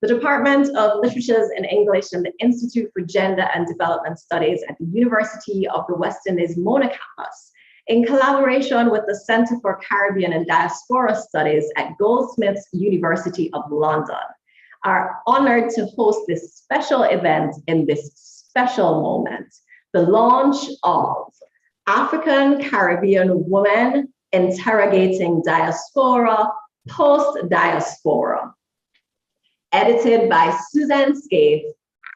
the Department of Literatures and English and the Institute for Gender and Development Studies at the University of the West Indies Mona campus, in collaboration with the Center for Caribbean and Diaspora Studies at Goldsmiths University of London, are honored to host this special event in this special moment, the launch of African Caribbean Women Interrogating Diaspora, POST-DIASPORA, edited by Suzanne Scaife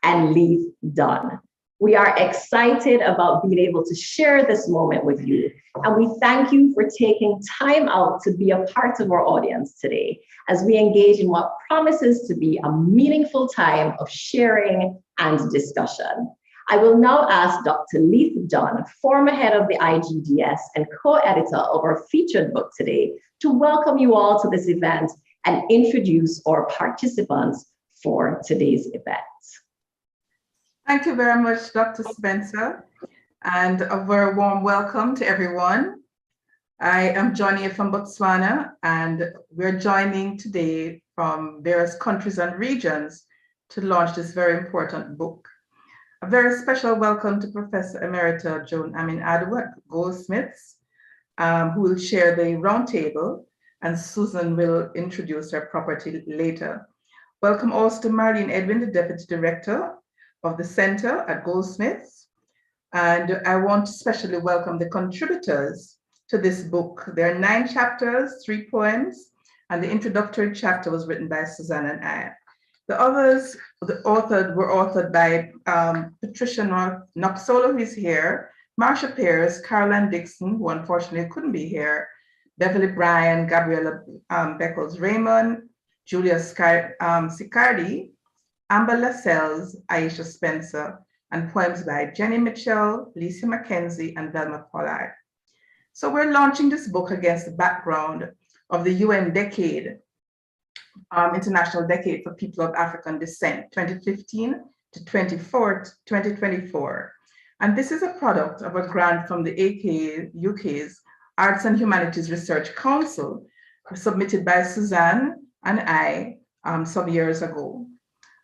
and Leith Dunn. We are excited about being able to share this moment with you, and we thank you for taking time out to be a part of our audience today as we engage in what promises to be a meaningful time of sharing and discussion. I will now ask Dr. Leith Dunn, former head of the IGDS and co-editor of our featured book today, to welcome you all to this event and introduce our participants for today's event. Thank you very much, Dr. Spencer, and a very warm welcome to everyone. I am joining you from Botswana, and we're joining today from various countries and regions to launch this very important book. A very special welcome to Professor Emerita Joan Amin-Adu at Goldsmiths, who will share the roundtable, and Susan will introduce her property later. Welcome also to Marlene Edwin, the Deputy Director of the Center at Goldsmiths. And I want to especially welcome the contributors to this book. There are 9 chapters, 3 poems, and the introductory chapter was written by Suzanne and I. The others were authored by Patricia Noxolo, who is here, Marsha Pearce, Caroline Dixon, who unfortunately couldn't be here, Beverly Bryan, Gabriella Beckles-Raymond, Julia Sicardi, Amber Lascelles, Aisha Spencer, and poems by Jenny Mitchell, Alicia McKenzie, and Velma Pollard. So we're launching this book against the background of the UN Decade, International Decade for People of African Descent, 2015 to 2024. And this is a product of a grant from the UK's Arts and Humanities Research Council, submitted by Suzanne and I some years ago.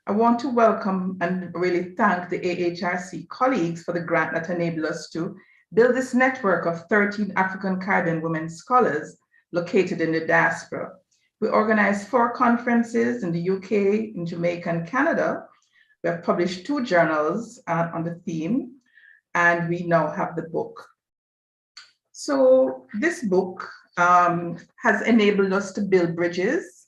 I want to welcome and really thank the AHRC colleagues for the grant that enabled us to build this network of 13 African Caribbean women scholars located in the diaspora. We organized 4 conferences in the UK, in Jamaica, and Canada. We have published 2 journals on the theme, and we now have the book. So this book has enabled us to build bridges.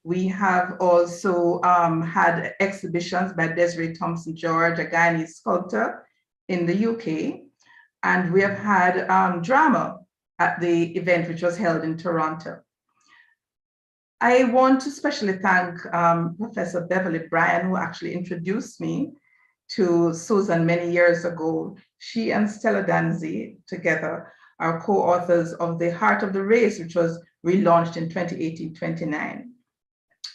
We have also had exhibitions by Desiree Thompson-George, a Guyanese sculptor in the UK, and we have had drama at the event which was held in Toronto. I want to especially thank Professor Beverly Bryan, who actually introduced me to Susan many years ago. She and Stella Danzi together are co-authors of The Heart of the Race, which was relaunched in 2018-29.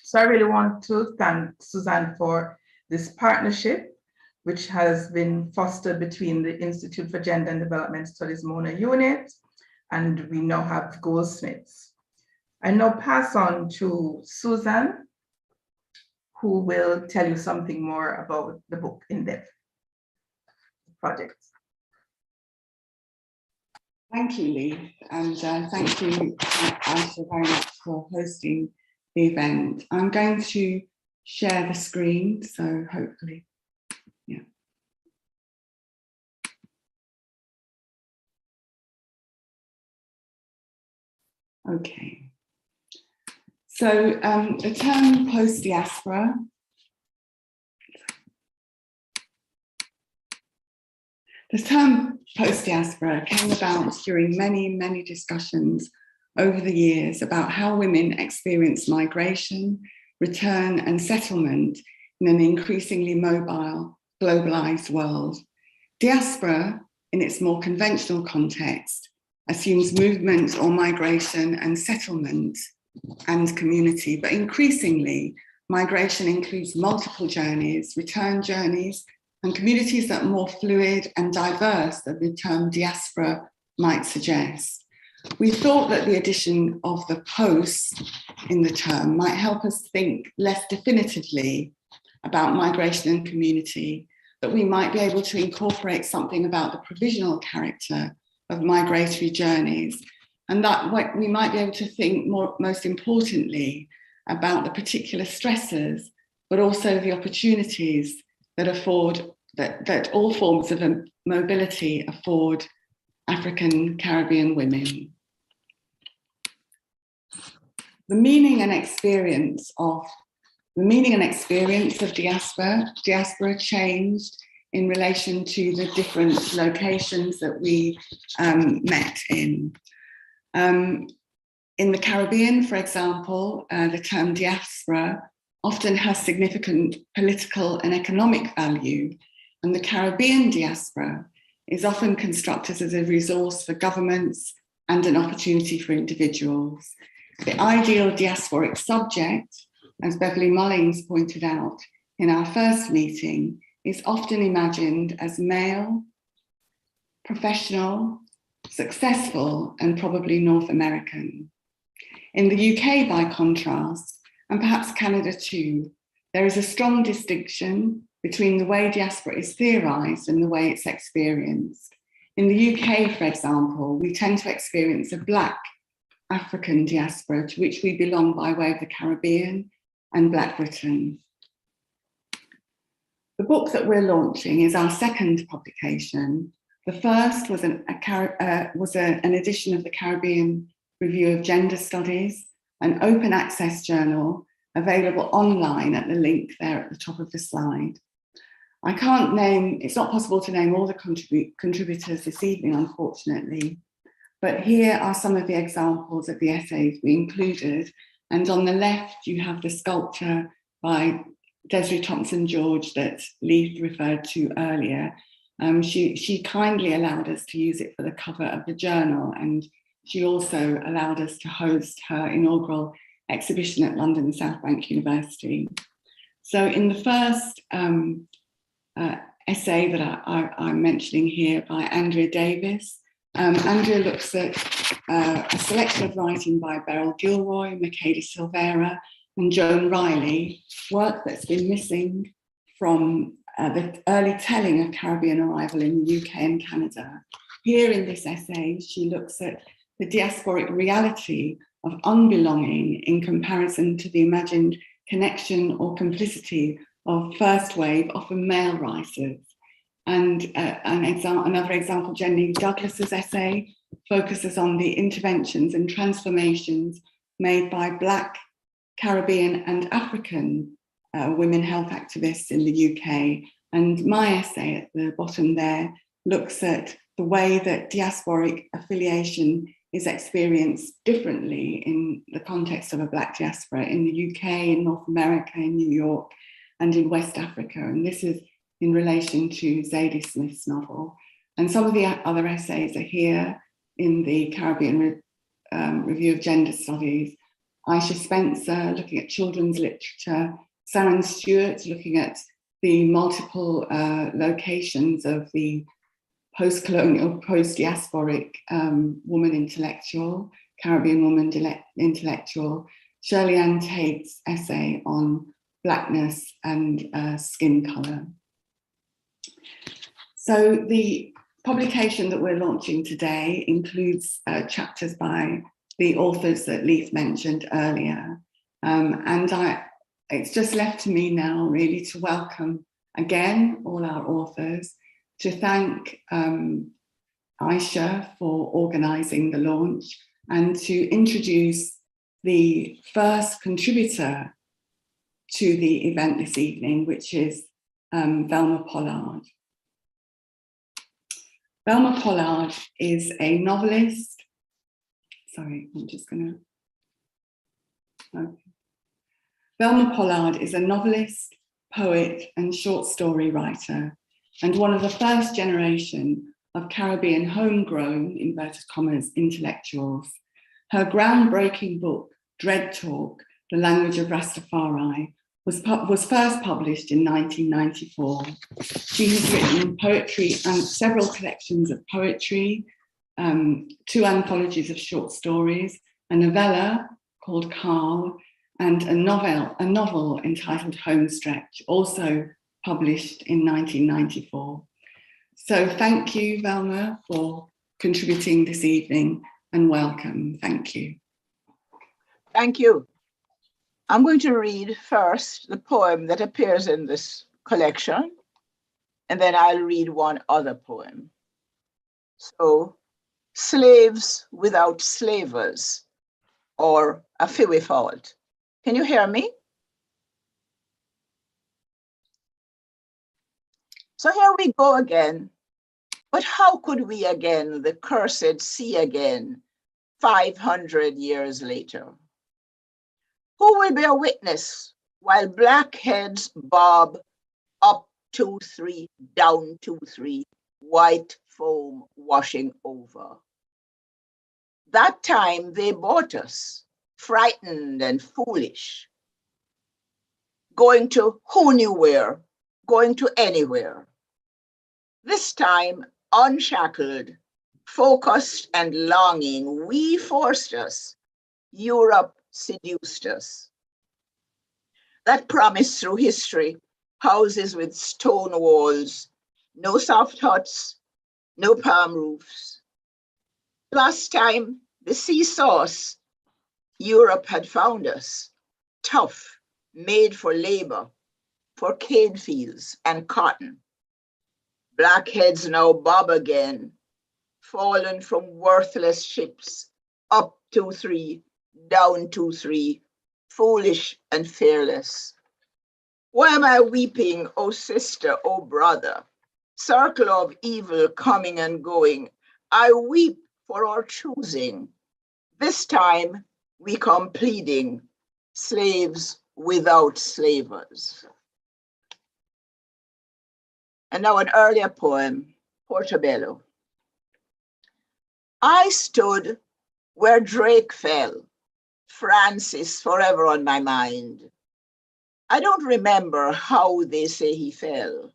So I really want to thank Suzanne for this partnership, which has been fostered between the Institute for Gender and Development Studies Mona unit, and we now have Goldsmiths. I now pass on to Susan, who will tell you something more about the book in depth project. Thank you, Lee, and thank you, Aisha, very much for hosting the event. I'm going to share the screen, so hopefully, yeah. Okay. So the term post-diaspora came about during many discussions over the years about how women experience migration, return, and settlement in an increasingly mobile, globalized world. Diaspora, in its more conventional context, assumes movement or migration and settlement and community, but increasingly, migration includes multiple journeys, return journeys, and communities that are more fluid and diverse than the term diaspora might suggest. We thought that the addition of the post in the term might help us think less definitively about migration and community, that we might be able to incorporate something about the provisional character of migratory journeys, and that we might be able to think most importantly about the particular stresses, but also the opportunities that that all forms of mobility afford African Caribbean women. The meaning and experience of diaspora changed in relation to the different locations that we met in. In the Caribbean, for example, the term diaspora often has significant political and economic value, and the Caribbean diaspora is often constructed as a resource for governments and an opportunity for individuals. The ideal diasporic subject, as Beverly Mullings pointed out in our first meeting, is often imagined as male, professional, successful, and probably North American. In the UK, by contrast, and perhaps Canada too, there is a strong distinction between the way diaspora is theorised and the way it's experienced. In the UK, for example, we tend to experience a Black African diaspora to which we belong by way of the Caribbean and Black Britain. The book that we're launching is our second publication. The first was an edition of the Caribbean Review of Gender Studies, an open access journal available online at the link there at the top of the slide. It's not possible to name all the contributors this evening, unfortunately, but here are some of the examples of the essays we included. And on the left, you have the sculpture by Desiree Thompson-George that Leith referred to earlier. She kindly allowed us to use it for the cover of the journal, and she also allowed us to host her inaugural exhibition at London South Bank University. So in the first essay that I'm mentioning here by Andrea Davis, Andrea looks at a selection of writing by Beryl Gilroy, Makeda Silvera, and Joan Riley, work that's been missing from the early telling of Caribbean arrival in the UK and Canada. Here in this essay, she looks at the diasporic reality of unbelonging in comparison to the imagined connection or complicity of first wave, often male writers. And another example, Jenny Douglas's essay focuses on the interventions and transformations made by Black, Caribbean and African women health activists in the UK. And my essay at the bottom there looks at the way that diasporic affiliation is experienced differently in the context of a Black diaspora in the UK, in North America, in New York, and in West Africa. And this is in relation to Zadie Smith's novel. And some of the other essays are here in the Caribbean Review of Gender Studies. Aisha Spencer looking at children's literature, Sharon Stewart looking at the multiple locations of the post-colonial, post-diasporic woman intellectual, Caribbean woman intellectual, Shirley Ann Tate's essay on Blackness and skin colour. So the publication that we're launching today includes chapters by the authors that Leith mentioned earlier. It's just left to me now really to welcome again all our authors, to thank Aisha for organising the launch, and to introduce the first contributor to the event this evening, which is Velma Pollard. Velma Pollard is a novelist. Sorry, I'm just gonna. Okay. Velma Pollard is a novelist, poet, and short story writer, and one of the first generation of Caribbean homegrown, inverted commas, intellectuals. Her groundbreaking book, Dread Talk, The Language of Rastafari, was first published in 1994. She has written poetry and several collections of poetry, 2 anthologies of short stories, a novella called Carl, and a novel entitled Homestretch, also published in 1994. So thank you, Velma, for contributing this evening, and welcome. Thank you. Thank you. I'm going to read first the poem that appears in this collection, and then I'll read one other poem. So, Slaves Without Slavers, or A Fiwi Fault. Can you hear me? So here we go again. But how could we again, the cursed see again, 500 years later? Who will bear witness while blackheads bob up 2-3, down 2-3, white foam washing over? That time they bought us, frightened and foolish, going to who knew where, going to anywhere. This time, unshackled, focused and longing, we forced us. Europe seduced us. That promised through history, houses with stone walls, no soft huts, no palm roofs. Last time the sea saw us, Europe had found us, tough, made for labor, for cane fields and cotton. Blackheads now bob again, fallen from worthless ships, up 2-3, down 2-3, foolish and fearless. Why am I weeping, oh sister, oh brother? Circle of evil coming and going. I weep for our choosing. This time we come pleading, slaves without slavers. And now an earlier poem, Portobello. I stood where Drake fell, Francis forever on my mind. I don't remember how they say he fell,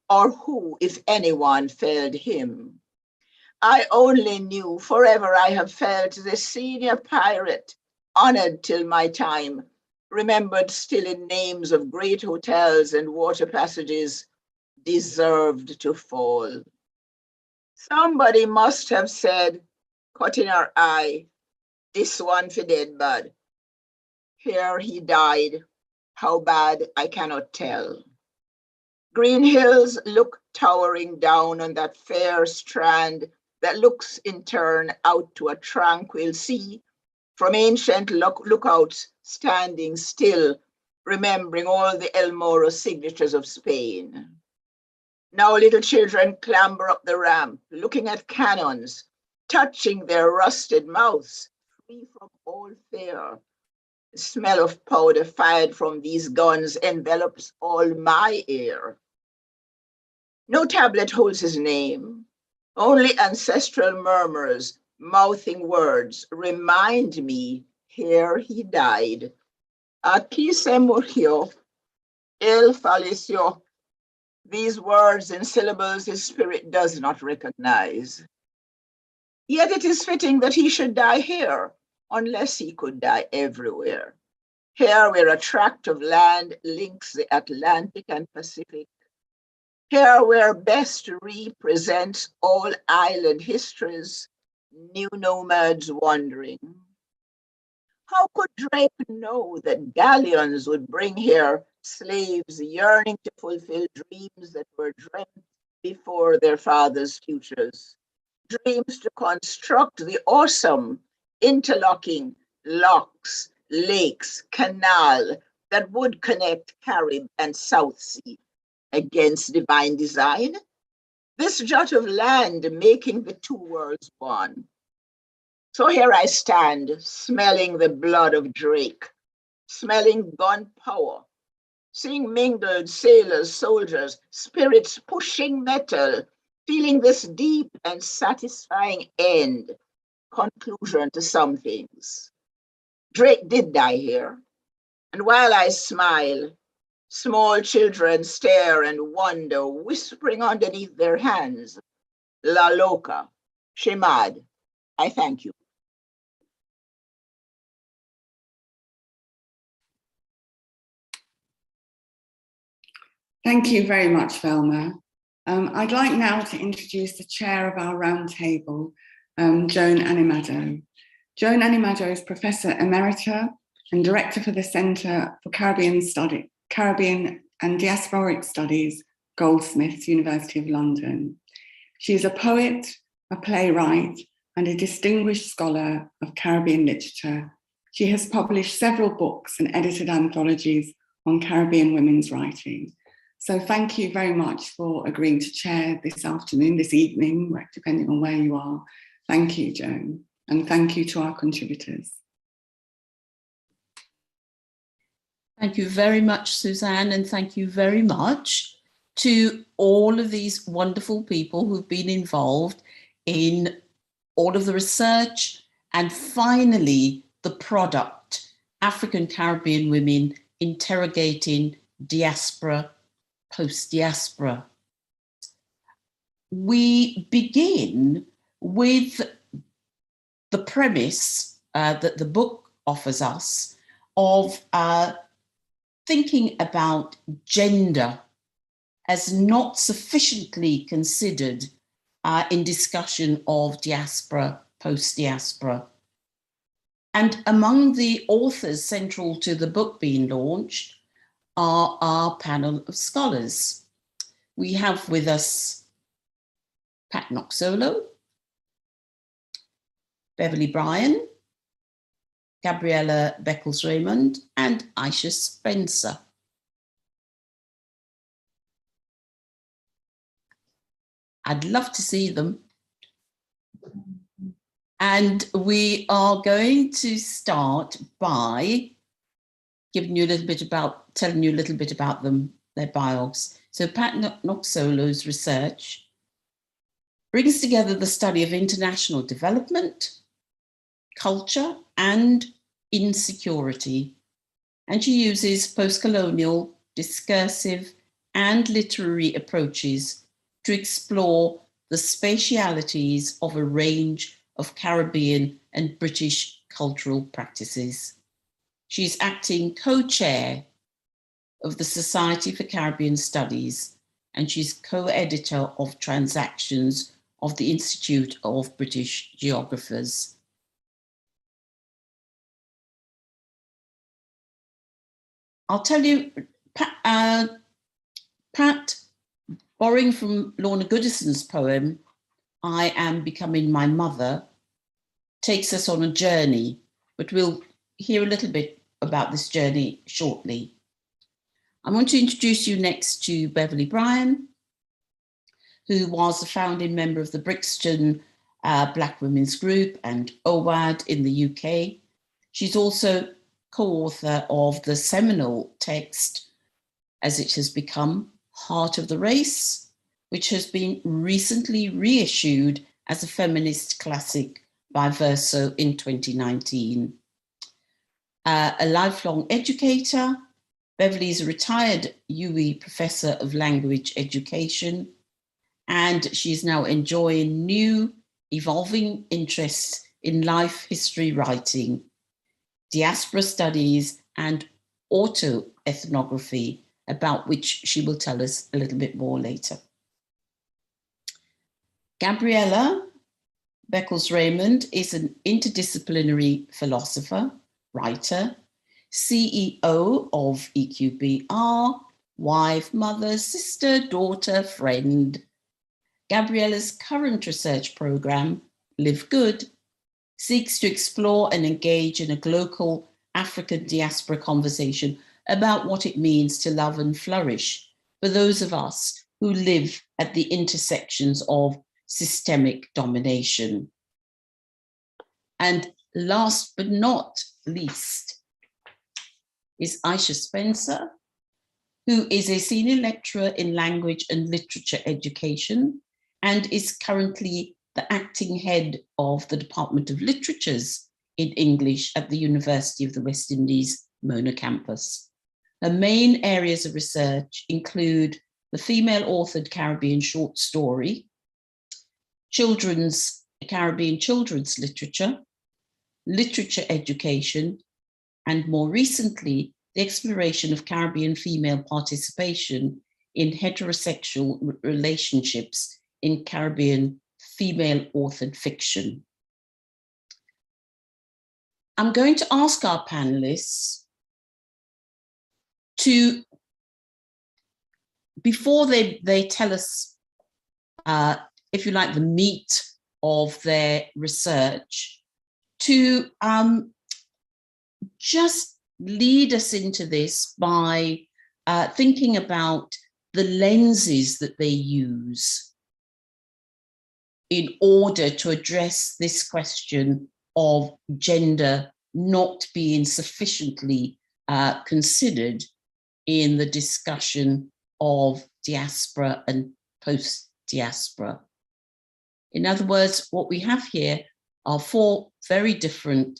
or who, if anyone, felled him. I only knew forever I have felt the senior pirate, honored till my time, remembered still in names of great hotels and water passages, deserved to fall. Somebody must have said, cutting her eye, this one for dead bad. Here he died, how bad I cannot tell. Green hills look towering down on that fair strand that looks in turn out to a tranquil sea, from ancient lookouts standing still, remembering all the El Moro signatures of Spain. Now little children clamber up the ramp, looking at cannons, touching their rusted mouths, free from all fear. The smell of powder fired from these guns envelops all my ear. No tablet holds his name, only ancestral murmurs, mouthing words, remind me, here he died. Aquí se murió, él falleció. These words and syllables his spirit does not recognize. Yet it is fitting that he should die here, unless he could die everywhere. Here where a tract of land links the Atlantic and Pacific. Here where best represents all island histories, new nomads wandering. How could Drake know that galleons would bring here slaves yearning to fulfill dreams that were dreamt before their fathers' futures? Dreams to construct the awesome interlocking locks, lakes, canal that would connect Carib and South Sea against divine design. This jot of land making the two worlds one. So here I stand, smelling the blood of Drake, smelling gunpowder, seeing mingled sailors, soldiers, spirits pushing metal, feeling this deep and satisfying end, conclusion to some things. Drake did die here, and while I smile, small children stare and wonder, whispering underneath their hands, La Loca, Shemad, I thank you. Thank you very much, Velma. I'd like now to introduce the chair of our roundtable, Joan Animado. Joan Animado is Professor Emerita and Director for the Centre for Caribbean and Diasporic Studies, Goldsmiths, University of London. She is a poet, a playwright, and a distinguished scholar of Caribbean literature. She has published several books and edited anthologies on Caribbean women's writing. So thank you very much for agreeing to chair this afternoon, this evening, depending on where you are. Thank you, Joan, and thank you to our contributors. Thank you very much, Suzanne, and thank you very much to all of these wonderful people who've been involved in all of the research and finally the product, African Caribbean Women Interrogating Diaspora, Post-Diaspora. We begin with the premise that the book offers us of thinking about gender as not sufficiently considered in discussion of diaspora, post-diaspora. And among the authors central to the book being launched are our panel of scholars. We have with us Pat Noxolo, Beverly Bryan, Gabriella Beckles-Raymond, and Aisha Spencer. I'd love to see them. And we are going to start by telling you a little bit about them, their bios. So Pat Noxolo's research brings together the study of international development, culture, and insecurity. And she uses post-colonial, discursive, and literary approaches to explore the spatialities of a range of Caribbean and British cultural practices. She's acting co-chair of the Society for Caribbean Studies, and she's co-editor of Transactions of the Institute of British Geographers. I'll tell you, Pat, borrowing from Lorna Goodison's poem, I Am Becoming My Mother, takes us on a journey, but we'll hear a little bit about this journey shortly. I want to introduce you next to Beverly Bryan, who was a founding member of the Brixton Black Women's Group and OWAD in the UK. She's also co-author of the seminal text, as it has become, Heart of the Race, which has been recently reissued as a feminist classic by Verso in 2019. A lifelong educator, Beverly is a retired UWI Professor of Language Education, and she's now enjoying new, evolving interests in life history writing, diaspora studies, and autoethnography, about which she will tell us a little bit more later. Gabriella Beckles-Raymond is an interdisciplinary philosopher, writer, CEO of EQBR, wife, mother, sister, daughter, friend. Gabriella's current research program, Live Good, seeks to explore and engage in a global African diaspora conversation about what it means to love and flourish for those of us who live at the intersections of systemic domination. And last but not least is Aisha Spencer, who is a senior lecturer in language and literature education and is currently the acting head of the Department of Literatures in English at the University of the West Indies, Mona campus. Her main areas of research include the female-authored Caribbean short story, Caribbean children's literature, literature education, and more recently, the exploration of Caribbean female participation in heterosexual relationships in Caribbean female-authored fiction. I'm going to ask our panelists to, before they tell us, if you like, the meat of their research, to just lead us into this by thinking about the lenses that they use in order to address this question of gender not being sufficiently considered in the discussion of diaspora and post-diaspora. In other words, what we have here are four very different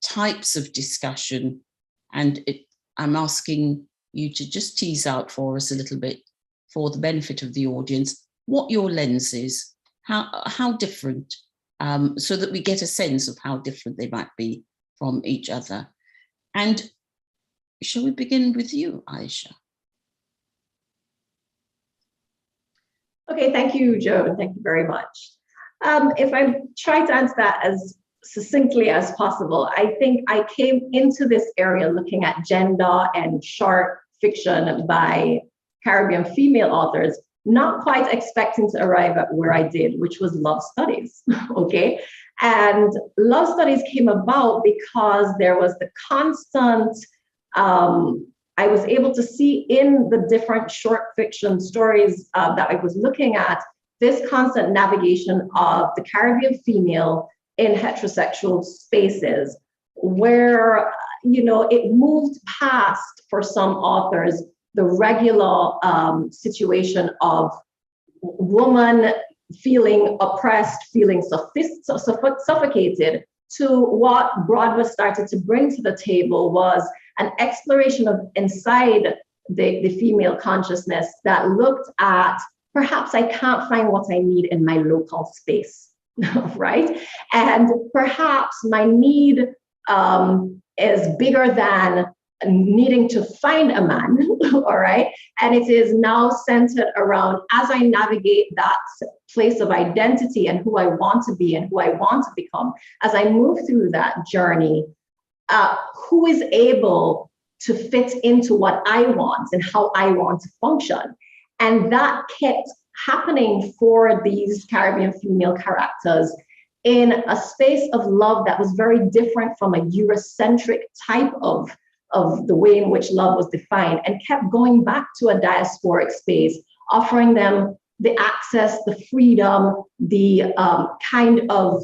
types of discussion, and I'm asking you to just tease out for us a little bit, for the benefit of the audience, what your lens is, how different, so that we get a sense of how different they might be from each other. And shall we begin with you, Aisha? Okay, thank you, Jo. Thank you very much. If I try to answer that as succinctly as possible, I think I came into this area looking at gender and short fiction by Caribbean female authors, not quite expecting to arrive at where I did, which was love studies, okay? And love studies came about because there was the constant, I was able to see in the different short fiction stories that I was looking at, this constant navigation of the Caribbean female in heterosexual spaces, where, you know, it moved past, for some authors, the regular situation of woman feeling oppressed, feeling suffocated, to what Broadway started to bring to the table was an exploration of inside the female consciousness that looked at, perhaps I can't find what I need in my local space, right? And perhaps my need is bigger than needing to find a man, all right? And it is now centered around, as I navigate that place of identity and who I want to be and who I want to become, as I move through that journey, who is able to fit into what I want and how I want to function. And that kept happening for these Caribbean female characters in a space of love that was very different from a Eurocentric type of the way in which love was defined, and kept going back to a diasporic space, offering them the access, the freedom, the kind of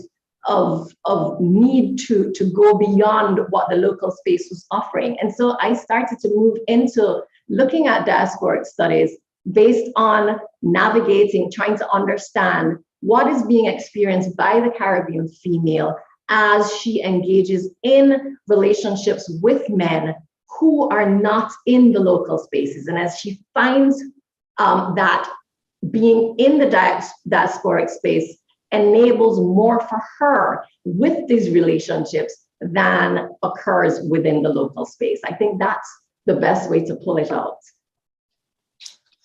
need to go beyond what the local space was offering. And so I started to move into looking at diasporic studies based on navigating, trying to understand what is being experienced by the Caribbean female as she engages in relationships with men who are not in the local spaces. And as she finds that being in the diasporic space enables more for her with these relationships than occurs within the local space. I think that's the best way to pull it out.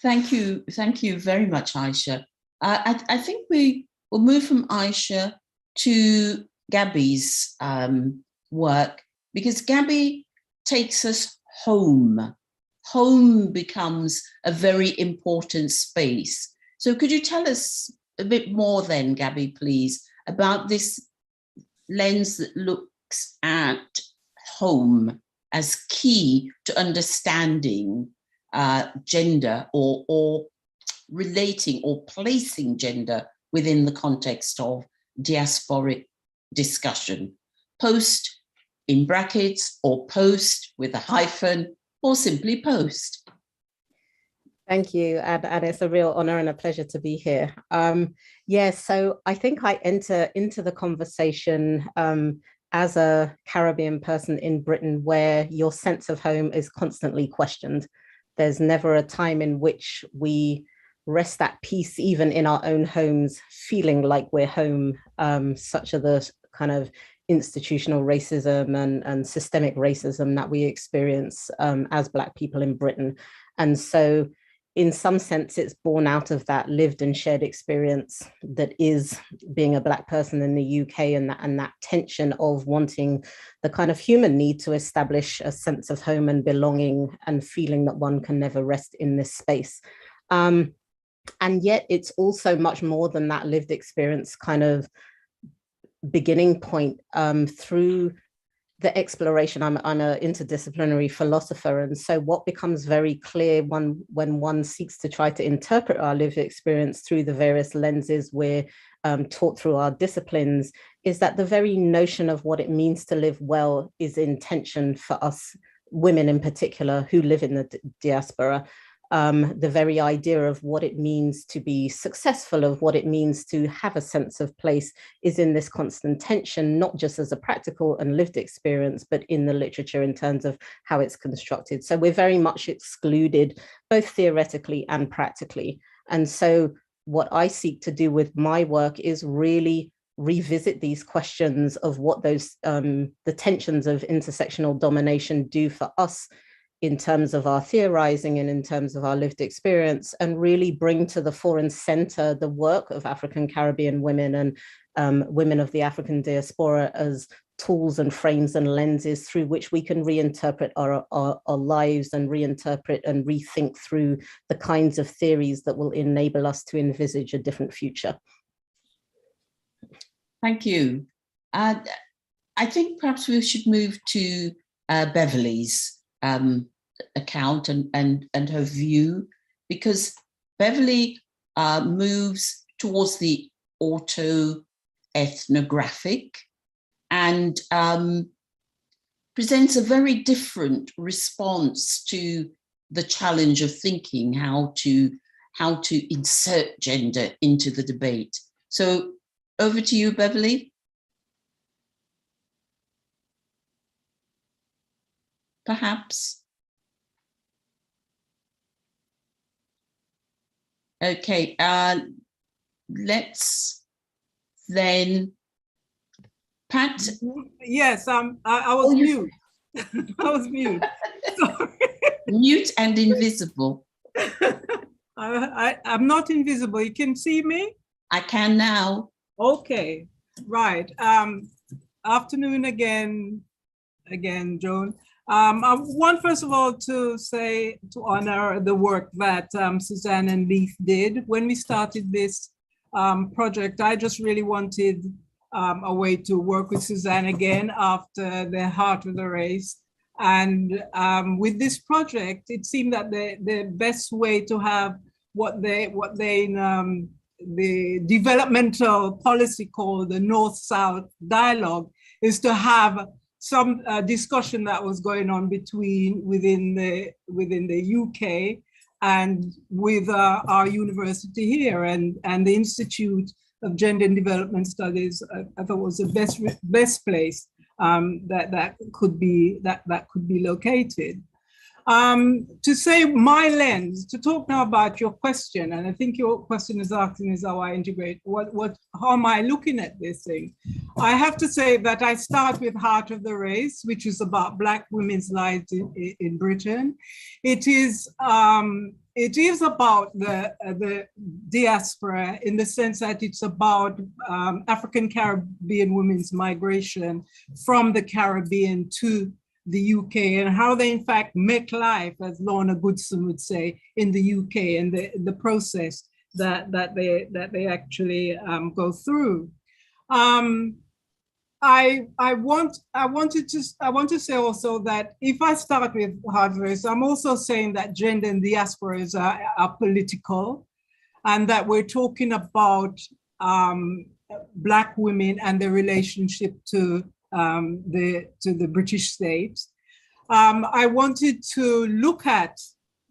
Thank you very much, Aisha. I think we will move from Aisha to Gabby's work, because Gabby takes us home. Home becomes a very important space. So could you tell us a bit more then, Gabby, please, about this lens that looks at home as key to understanding gender, or relating or placing gender within the context of diasporic discussion? Post in brackets, or post with a hyphen, or simply post. Thank you, and it's a real honor and a pleasure to be here. Yes, so I think I enter into the conversation as a Caribbean person in Britain, where your sense of home is constantly questioned. There's never a time in which we rest at peace, even in our own homes, feeling like we're home. Such are the kind of institutional racism and systemic racism that we experience as Black people in Britain. And so in some sense, it's born out of that lived and shared experience that is being a Black person in the UK, and that tension of wanting the kind of human need to establish a sense of home and belonging and feeling that one can never rest in this space. And yet it's also much more than that lived experience kind of beginning point through the exploration. I'm an interdisciplinary philosopher, and so what becomes very clear when one seeks to try to interpret our lived experience through the various lenses we're taught through our disciplines is that the very notion of what it means to live well is in tension for us women in particular who live in the diaspora. The very idea of what it means to be successful, of what it means to have a sense of place, is in this constant tension, not just as a practical and lived experience, but in the literature in terms of how it's constructed. So we're very much excluded, both theoretically and practically. And so what I seek to do with my work is really revisit these questions of what those, the tensions of intersectional domination do for us in terms of our theorizing and in terms of our lived experience, and really bring to the fore and center the work of African Caribbean women and women of the African diaspora as tools and frames and lenses through which we can reinterpret our lives and reinterpret and rethink through the kinds of theories that will enable us to envisage a different future. Thank you. I think perhaps we should move to Beverly's account and her view, because Beverly moves towards the auto-ethnographic and presents a very different response to the challenge of thinking how to insert gender into the debate. So over to you, Beverly. Perhaps. Okay, let's then, Pat. Yes, I was mute. I was mute. Sorry. Mute and invisible. I'm not invisible. You can see me? I can now. Okay, right. Afternoon again, Joan. I want, first of all, to honor the work that Suzanne and Leith did. When we started this project, I just really wanted a way to work with Suzanne again after the Heart of the Race. And with this project, it seemed that the best way to have what they in the developmental policy called the North-South dialogue is to have some discussion that was going on within the UK and with our university here and the Institute of Gender and Development Studies. I thought was the best place that could be located. To say my lens, to talk now about your question, and I think your question is asking is how I integrate, how am I looking at this thing? I have to say that I start with Heart of the Race, which is about Black women's lives in Britain. It is about the diaspora in the sense that it's about African Caribbean women's migration from the Caribbean to the UK and how they in fact make life, as Lorna Goodson would say, in the UK and the process that they actually go through. I want to say also that if I start with Heart of the Race, I'm also saying that gender and diaspora are political, and that we're talking about Black women and their relationship to the British state. I wanted to look at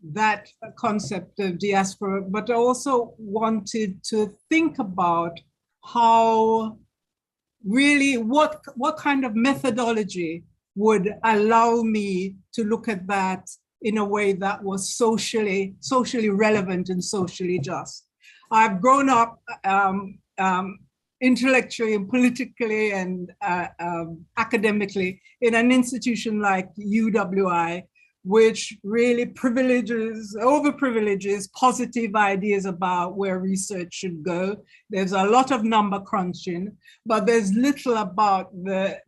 that concept of diaspora, but I also wanted to think about how really what kind of methodology would allow me to look at that in a way that was socially relevant and socially just. I've grown up intellectually and politically and academically in an institution like UWI, which really overprivileges positive ideas about where research should go. There's a lot of number crunching, but there's little about the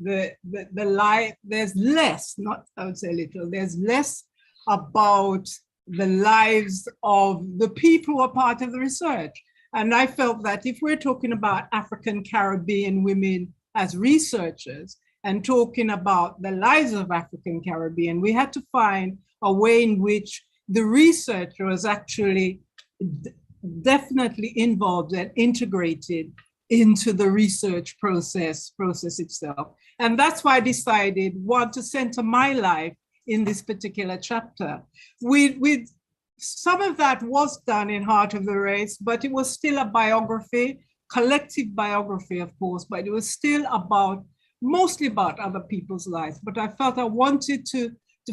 life. There's less, not I would say little, there's less about the lives of the people who are part of the research. And I felt that if we're talking about African Caribbean women as researchers, and talking about the lives of African Caribbean, we had to find a way in which the researcher was actually definitely involved and integrated into the research process itself. And that's why I decided want to center my life in this particular chapter. With some of that was done in Heart of the Race, but it was still a biography, collective biography, of course, but it was still mostly about other people's lives. But I felt I wanted to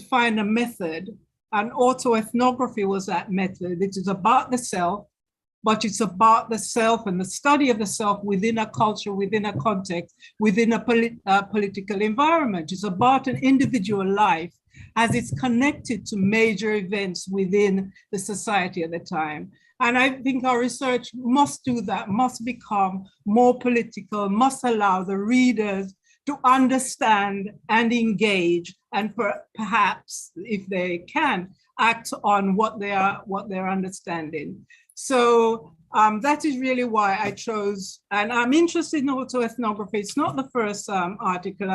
find a method, and autoethnography was that method. It is about the self, but it's about the self and the study of the self within a culture, within a context, within a political environment. It's about an individual life as it's connected to major events within the society at the time. And I think our research must do that, must become more political, must allow the readers to understand and engage, and perhaps, if they can, act on what they're understanding. So that is really why I chose, and I'm interested in autoethnography. It's not the first article.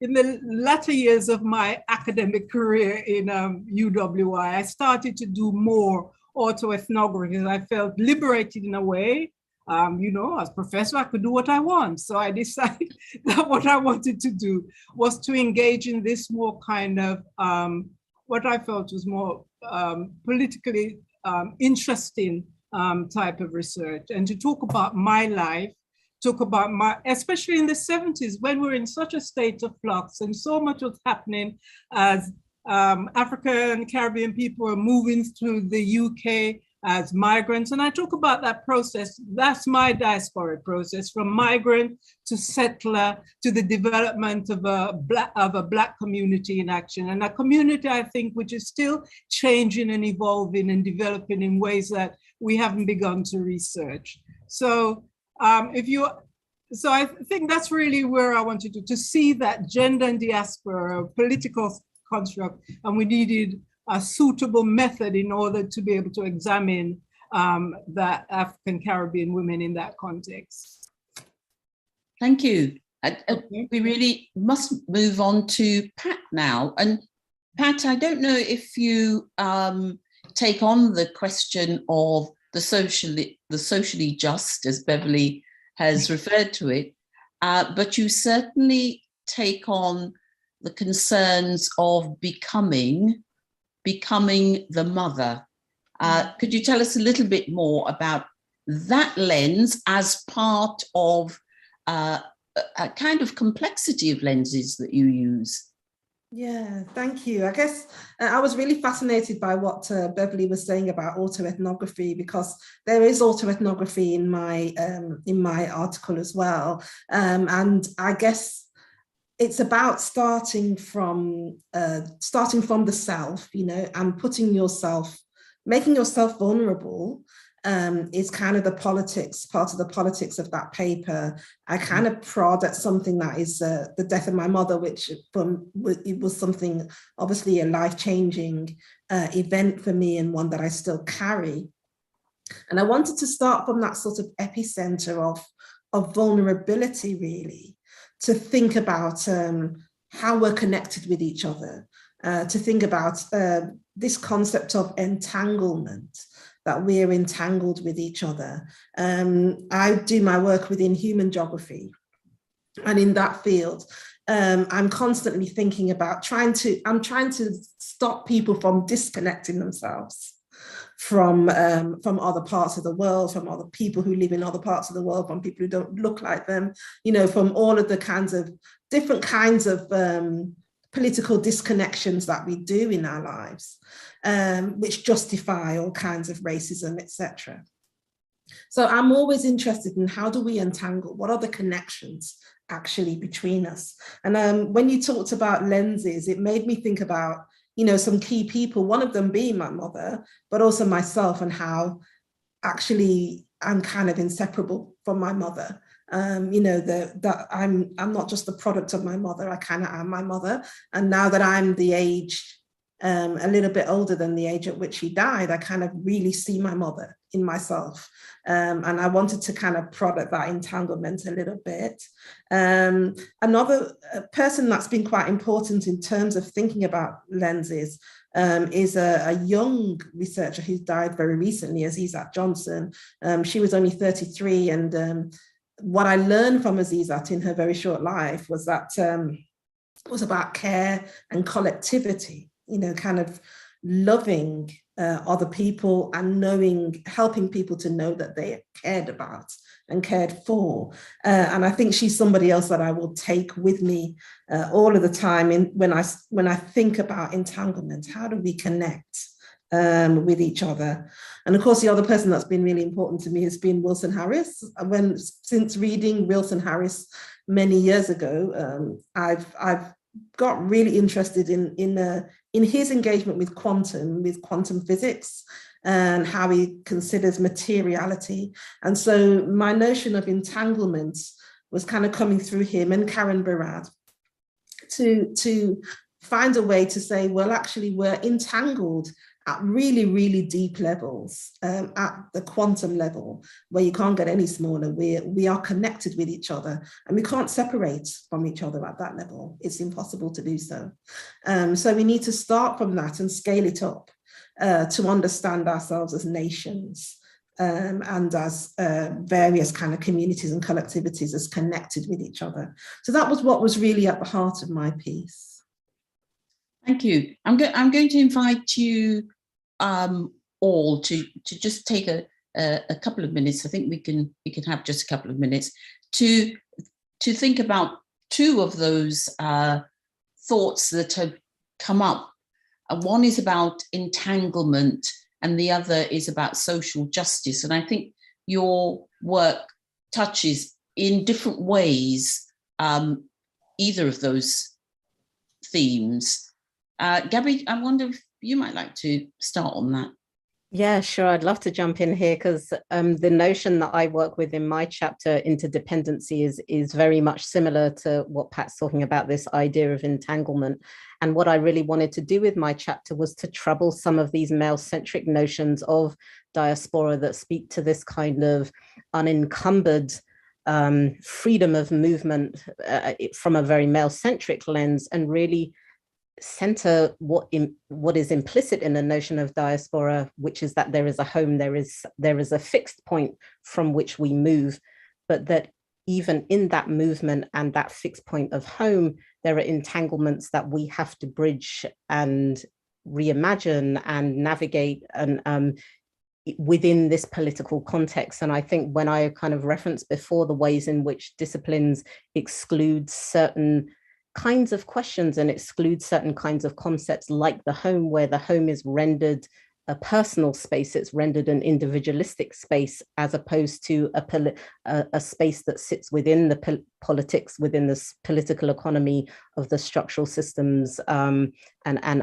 In the latter years of my academic career in UWI, I started to do more autoethnography because I felt liberated in a way. As professor, I could do what I want. So I decided that what I wanted to do was to engage in this more kind of, what I felt was more politically interesting type of research, and to talk about my life, talk about especially in the 70s, when we're in such a state of flux and so much was happening as African and Caribbean people are moving through the UK as migrants. And I talk about that process. That's my diasporic process, from migrant to settler to the development of a Black community in action, and a community, I think, which is still changing and evolving and developing in ways that we haven't begun to research. So so I think that's really where I wanted to see that gender and diaspora, a political construct, and we needed a suitable method in order to be able to examine that African Caribbean women in that context. Thank you. We really must move on to Pat now. And Pat, I don't know if you take on the question of the socially just, as Beverly has referred to it, but you certainly take on the concerns of becoming the mother. Could you tell us a little bit more about that lens as part of a kind of complexity of lenses that you use? Yeah, thank you. I guess I was really fascinated by what Beverly was saying about autoethnography, because there is autoethnography in my article as well. And I guess it's about starting from the self, and putting yourself, making yourself vulnerable. Is kind of part of the politics of that paper. I kind of prod at something that is the death of my mother, which it was something, obviously a life-changing event for me, and one that I still carry. And I wanted to start from that sort of epicenter of vulnerability, really, to think about how we're connected with each other, to think about this concept of entanglement, that we're entangled with each other. I do my work within human geography. And in that field, I'm constantly thinking about trying to stop people from disconnecting themselves from other parts of the world, from other people who live in other parts of the world, from people who don't look like them, from all of the different kinds of political disconnections that we do in our lives, which justify all kinds of racism, etc. So I'm always interested in how do we untangle, what are the connections actually between us? And when you talked about lenses, it made me think about, some key people, one of them being my mother, but also myself, and how actually I'm kind of inseparable from my mother. That I'm not just the product of my mother, I kind of am my mother. And now that I'm the age, a little bit older than the age at which she died, I kind of really see my mother in myself. And I wanted to kind of product that entanglement a little bit. Another person that's been quite important in terms of thinking about lenses is a young researcher who died very recently, Azizat Johnson. She was only 33, and what I learned from Azizat in her very short life was that was about care and collectivity, kind of loving other people and helping people to know that they are cared about and cared for. And I think she's somebody else that I will take with me all of the time when I think about entanglement. How do we connect with each other? And of course, the other person that's been really important to me has been Wilson Harris. Since reading Wilson Harris many years ago, I've got really interested in his engagement with quantum physics and how he considers materiality. And so my notion of entanglement was kind of coming through him and Karen Barad to find a way to say, well, actually, we're entangled at really, really deep levels, at the quantum level, where you can't get any smaller. We are connected with each other, and we can't separate from each other at that level. It's impossible to do so. So we need to start from that and scale it up to understand ourselves as nations and as various kind of communities and collectivities as connected with each other. So that was what was really at the heart of my piece. Thank you. I'm going to invite you all to just take a couple of minutes. I think we can have just a couple of minutes to think about two of those thoughts that have come up. One is about entanglement and the other is about social justice. And I think your work touches in different ways either of those themes. Gabby, I wonder if you might like to start on that. Yeah, sure. I'd love to jump in here because the notion that I work with in my chapter, interdependency, is very much similar to what Pat's talking about, this idea of entanglement. And what I really wanted to do with my chapter was to trouble some of these male-centric notions of diaspora that speak to this kind of unencumbered freedom of movement from a very male-centric lens, and really center what is implicit in the notion of diaspora, which is that there is a home, there is a fixed point from which we move, but that even in that movement and that fixed point of home, there are entanglements that we have to bridge and reimagine and navigate and within this political context. And I think when I kind of referenced before the ways in which disciplines exclude certain kinds of questions and exclude certain kinds of concepts like the home, where the home is rendered a personal space, it's rendered an individualistic space, as opposed to a space that sits within the politics, within the political economy of the structural systems and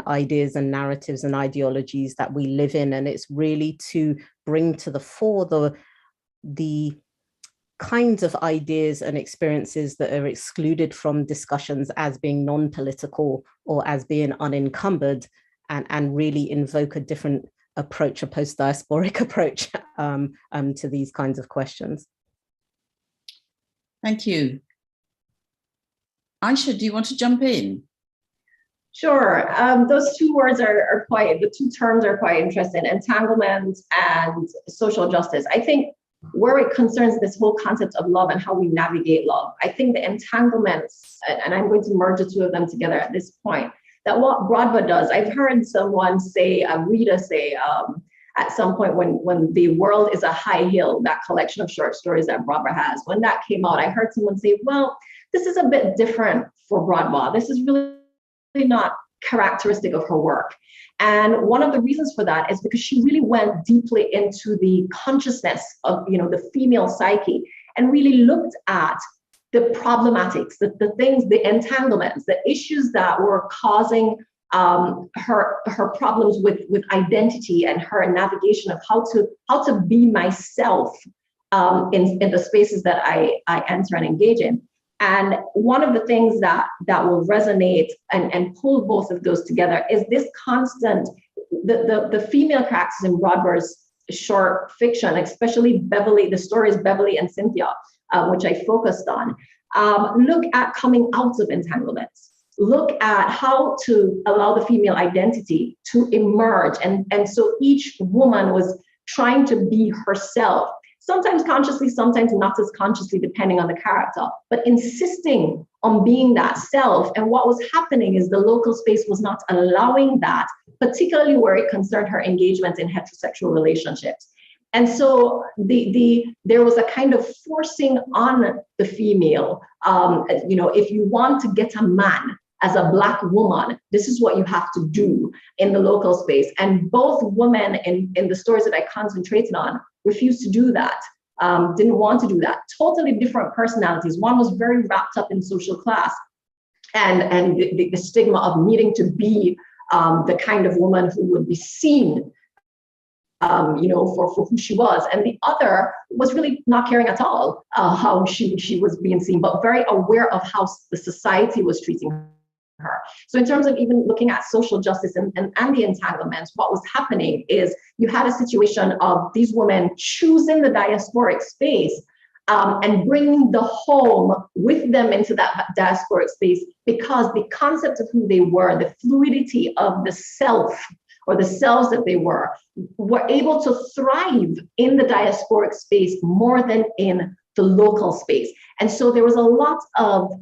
ideas and narratives and ideologies that we live in. And it's really to bring to the fore the kinds of ideas and experiences that are excluded from discussions as being non-political or as being unencumbered, and really invoke a different approach, a post-diasporic approach to these kinds of questions. Thank you. Aisha, do you want to jump in? Sure. Those two words the two terms are quite interesting: entanglement and social justice. I think where it concerns this whole concept of love and how we navigate love, I think the entanglements, and I'm going to merge the two of them together at this point, that what Brodva does, I've heard someone say, Rita say, at some point when The World is a High Hill, that collection of short stories that Brodva has, when that came out, I heard someone say, well, this is a bit different for Brodva. This is really not characteristic of her work. And one of the reasons for that is because she really went deeply into the consciousness of, the female psyche, and really looked at the problematics, the things, the entanglements, the issues that were causing her problems with identity and her navigation of how to be myself in the spaces that I enter and engage in. And one of the things that will resonate and pull both of those together is this constant, the female characters in Rodber's short fiction, especially Beverly, the stories Beverly and Cynthia, which I focused on, look at coming out of entanglements. Look at how to allow the female identity to emerge. And so each woman was trying to be herself, sometimes consciously, sometimes not as consciously, depending on the character, but insisting on being that self. And what was happening is the local space was not allowing that, particularly where it concerned her engagement in heterosexual relationships. And so there was a kind of forcing on the female, if you want to get a man as a Black woman, this is what you have to do in the local space. And both women in the stories that I concentrated on refused to do that, didn't want to do that. Totally different personalities. One was very wrapped up in social class and the stigma of needing to be the kind of woman who would be seen for who she was. And the other was really not caring at all how she was being seen, but very aware of how the society was treating her. So in terms of even looking at social justice and the entanglements, what was happening is you had a situation of these women choosing the diasporic space and bringing the home with them into that diasporic space, because the concept of who they were, the fluidity of the self or the selves that they were able to thrive in the diasporic space more than in the local space. And so there was a lot of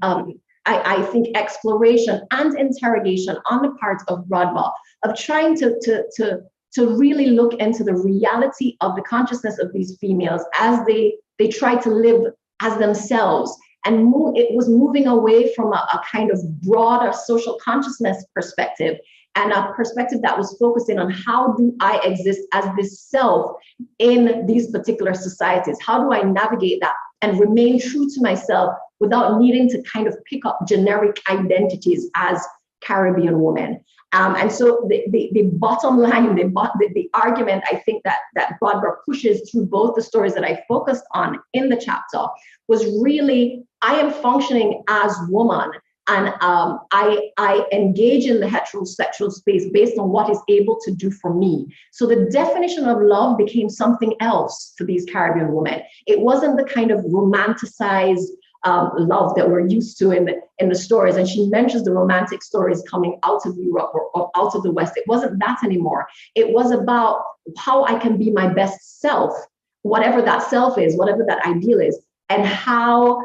I think exploration and interrogation on the part of Rodber of trying to really look into the reality of the consciousness of these females as they try to live as themselves. And it was moving away from a kind of broader social consciousness perspective and a perspective that was focusing on how do I exist as this self in these particular societies? How do I navigate that and remain true to myself without needing to kind of pick up generic identities as Caribbean women? And so the bottom line, the argument I think that Rodber pushes through both the stories that I focused on in the chapter was really, I am functioning as woman, and I engage in the heterosexual space based on what is able to do for me. So the definition of love became something else for these Caribbean women. It wasn't the kind of romanticized love that we're used to in the stories. And she mentions the romantic stories coming out of Europe or out of the West. It wasn't that anymore. It was about how I can be my best self, whatever that self is, whatever that ideal is, and how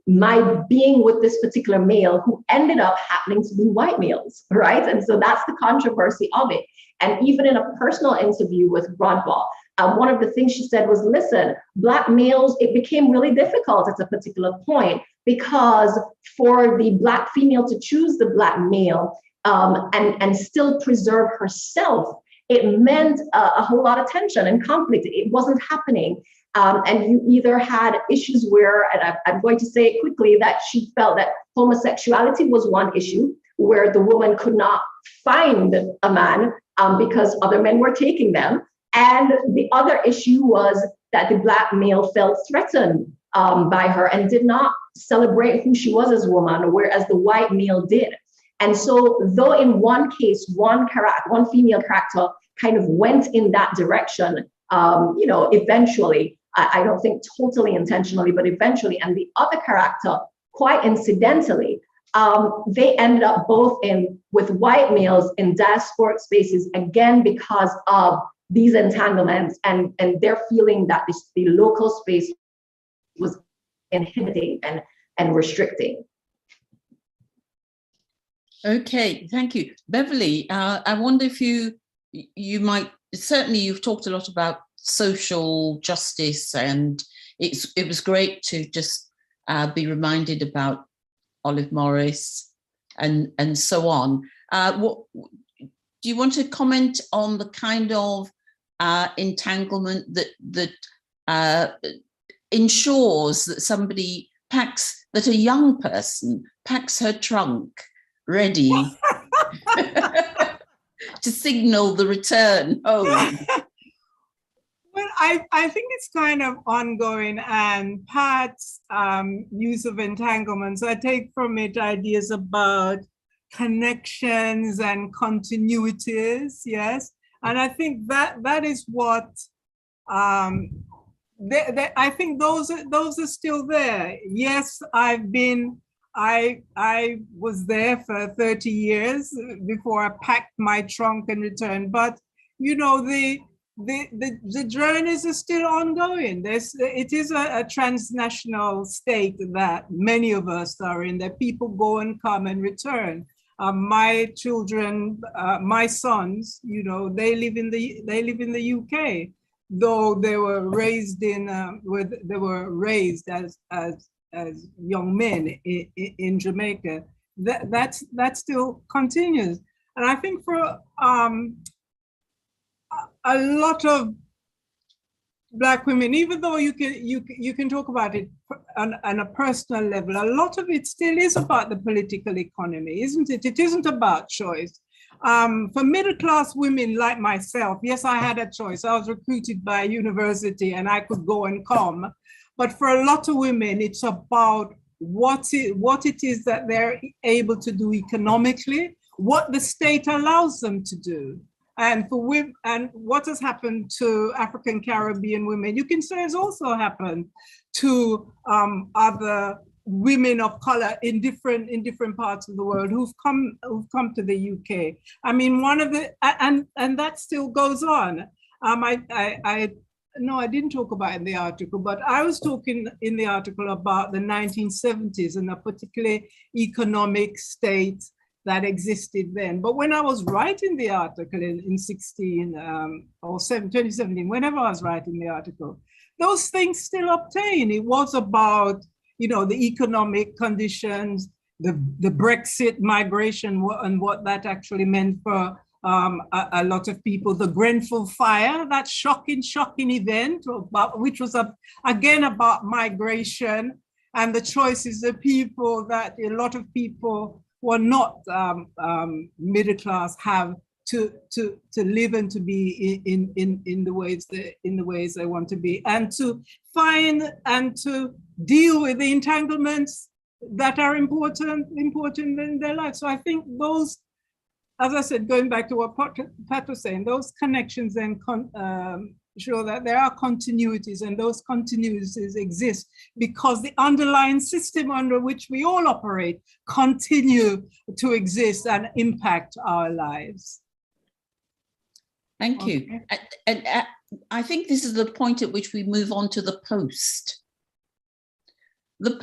my being with this particular male who ended up happening to be white males, right? And so that's the controversy of it. And even in a personal interview with Rodber, one of the things she said was, listen, Black males, it became really difficult at a particular point because for the Black female to choose the Black male and still preserve herself, it meant a whole lot of tension and conflict. It wasn't happening. And you either had issues where, and I'm going to say it quickly, that she felt that homosexuality was one issue where the woman could not find a man because other men were taking them. And the other issue was that the Black male felt threatened by her and did not celebrate who she was as a woman, whereas the white male did. And so though in one case, one female character kind of went in that direction, eventually, I don't think totally intentionally, but eventually, and the other character, quite incidentally, they ended up both with white males in diasporic spaces, again, because of these entanglements and their feeling that the local space was inhibiting and restricting. Okay, thank you. Beverly, I wonder if you might, certainly you've talked a lot about social justice, and it was great to just be reminded about Olive Morris and so on. Do you want to comment on the kind of entanglement that ensures that that a young person packs her trunk ready to signal the return home? Well, I think it's kind of ongoing, and Pat's use of entanglements, I take from it ideas about connections and continuities, yes. And I think that is what, I think those are still there. Yes, I was there for 30 years before I packed my trunk and returned, but you know, the journeys are still ongoing. It is a transnational state that many of us are in, that people go and come and return. My children, my sons, you know, they live in the UK, though they were raised as young men in Jamaica. That still continues, and I think for a lot of Black women, even though you can talk about it on a personal level, a lot of it still is about the political economy, isn't it? It isn't about choice. For middle-class women like myself, yes, I had a choice. I was recruited by a university and I could go and come. But for a lot of women, it's about what it is that they're able to do economically, what the state allows them to do. And for women, and what has happened to African Caribbean women, you can say has also happened to other women of color in different parts of the world who've come to the UK. I mean, one of the and that still goes on. No, I didn't talk about it in the article, but I was talking in the article about the 1970s and a particular economic state that existed then. But when I was writing the article in 2017, whenever I was writing the article, those things still obtain. It was about, you know, the economic conditions, the Brexit migration and what that actually meant for a lot of people, the Grenfell fire, that shocking event, which was again about migration and the choices of people that a lot of people who are not middle class have to live and to be in the ways they want to be, and to find and to deal with the entanglements that are important in their life. So I think those, as I said, going back to what Pat was saying, those connections then show that there are continuities, and those continuities exist because the underlying system under which we all operate continue to exist and impact our lives. Thank you. And I think this is the point at which we move on to the post. The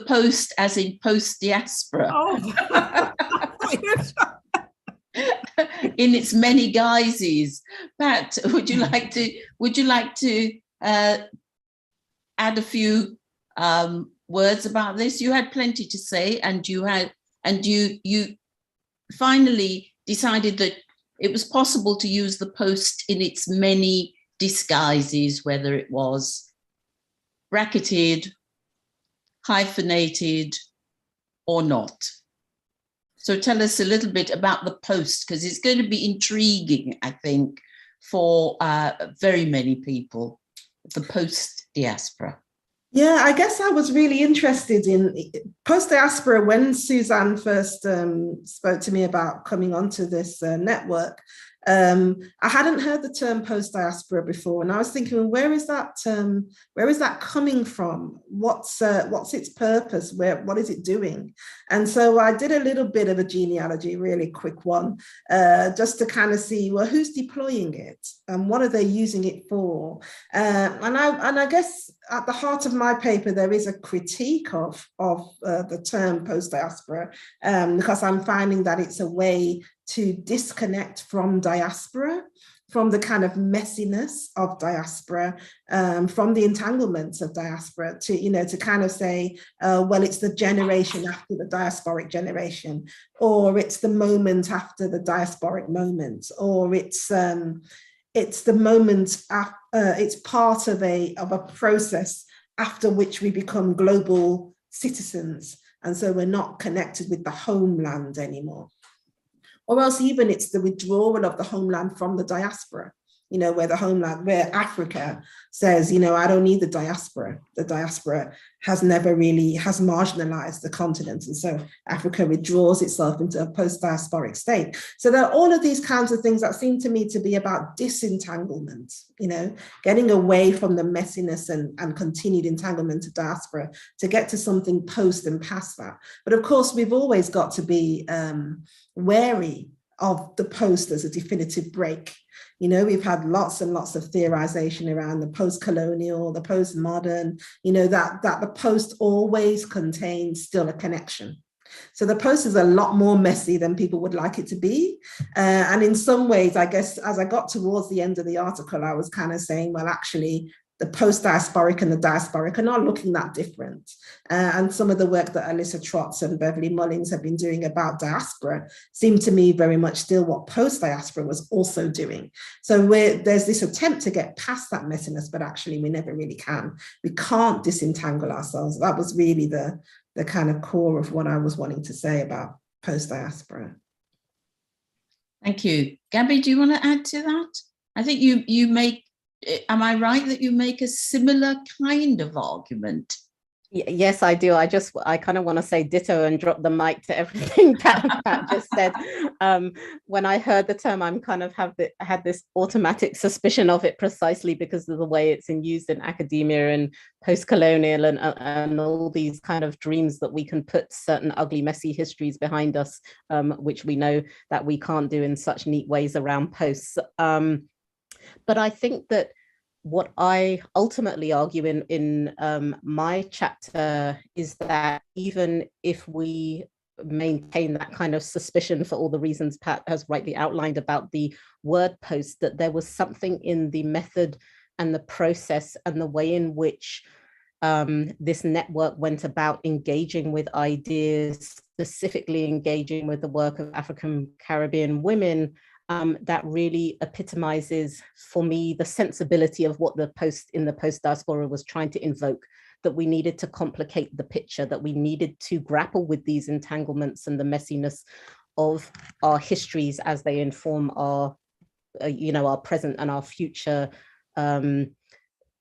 post as in post-diaspora. Oh. In its many guises. Pat, would you like to add a few words about this? You had plenty to say, and you finally decided that it was possible to use the post in its many disguises, whether it was bracketed, hyphenated, or not. So tell us a little bit about the post, because it's going to be intriguing, I think, for very many people, the post-diaspora. Yeah, I guess I was really interested in post-diaspora when Suzanne first spoke to me about coming onto this network. I hadn't heard the term post-diaspora before, and I was thinking, well, where is that coming from? What's its purpose? What is it doing? And so I did a little bit of a genealogy, really quick one, just to kind of see, well, who's deploying it and what are they using it for? And I guess at the heart of my paper there is a critique of the term post-diaspora, because I'm finding that it's a way to disconnect from diaspora, from the kind of messiness of diaspora, from the entanglements of diaspora, to kind of say, well, it's the generation after the diasporic generation, or it's the moment after the diasporic moment, or it's the moment, it's part of a process after which we become global citizens. And so we're not connected with the homeland anymore. or else even it's the withdrawal of the homeland from the diaspora, you know, where the homeland, where Africa says, you know, I don't need the diaspora. The diaspora has marginalized the continent. And so Africa withdraws itself into a post-diasporic state. So there are all of these kinds of things that seem to me to be about disentanglement, you know, getting away from the messiness and continued entanglement of diaspora to get to something post and past that. But of course, we've always got to be wary of the post as a definitive break. You know, we've had lots and lots of theorization around the post-colonial, the post-modern, you know, that the post always contains still a connection. So the post is a lot more messy than people would like it to be. And in some ways, I guess, as I got towards the end of the article, I was kind of saying, well, actually, the post-diasporic and the diasporic are not looking that different. And some of the work that Alyssa Trotz and Beverly Mullins have been doing about diaspora seemed to me very much still what post-diaspora was also doing. So there's this attempt to get past that messiness, but actually we never really can. We can't disentangle ourselves. That was really the kind of core of what I was wanting to say about post-diaspora. Thank you. Gabby, do you want to add to that? I think you make, am I right that you make a similar kind of argument? Yes, I do. I kind of want to say ditto and drop the mic to everything Pat just said. When I heard the term, I'm kind of had this automatic suspicion of it precisely because of the way it's used in academia and post-colonial and all these kind of dreams that we can put certain ugly, messy histories behind us, which we know that we can't do in such neat ways around posts. But I think that what I ultimately argue in my chapter is that even if we maintain that kind of suspicion for all the reasons Pat has rightly outlined about the word post, that there was something in the method and the process and the way in which this network went about engaging with ideas, specifically engaging with the work of African Caribbean women, that really epitomizes for me the sensibility of what the post diaspora was trying to invoke, that we needed to complicate the picture, that we needed to grapple with these entanglements and the messiness of our histories as they inform our, our present and our future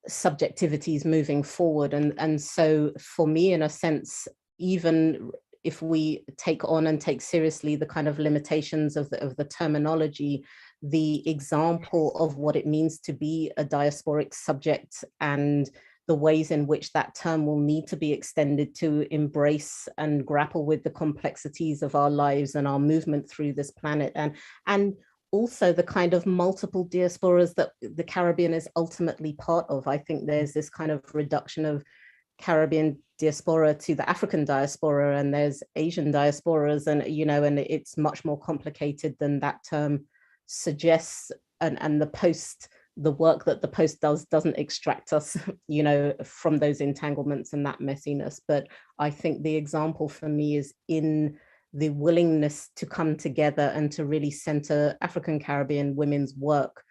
subjectivities moving forward. And so for me, in a sense, even if we take on and take seriously the kind of limitations of the terminology, the example of what it means to be a diasporic subject and the ways in which that term will need to be extended to embrace and grapple with the complexities of our lives and our movement through this planet, and also the kind of multiple diasporas that the Caribbean is ultimately part of. I think there's this kind of reduction of Caribbean diaspora to the African diaspora, and there's Asian diasporas, and and it's much more complicated than that term suggests. And the work that the post doesn't extract us, from those entanglements and that messiness. But I think the example for me is in the willingness to come together and to really center African Caribbean women's work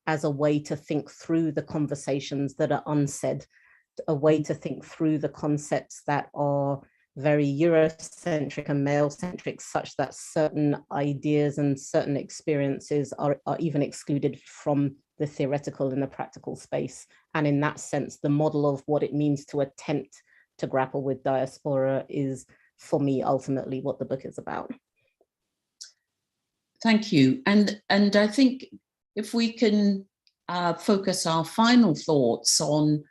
as a way to think through the conversations that are unsaid, a way to think through the concepts that are very Eurocentric and male-centric, such that certain ideas and certain experiences are even excluded from the theoretical and the practical space. And in that sense, the model of what it means to attempt to grapple with diaspora is, for me, ultimately what the book is about. Thank you. And I think if we can focus our final thoughts on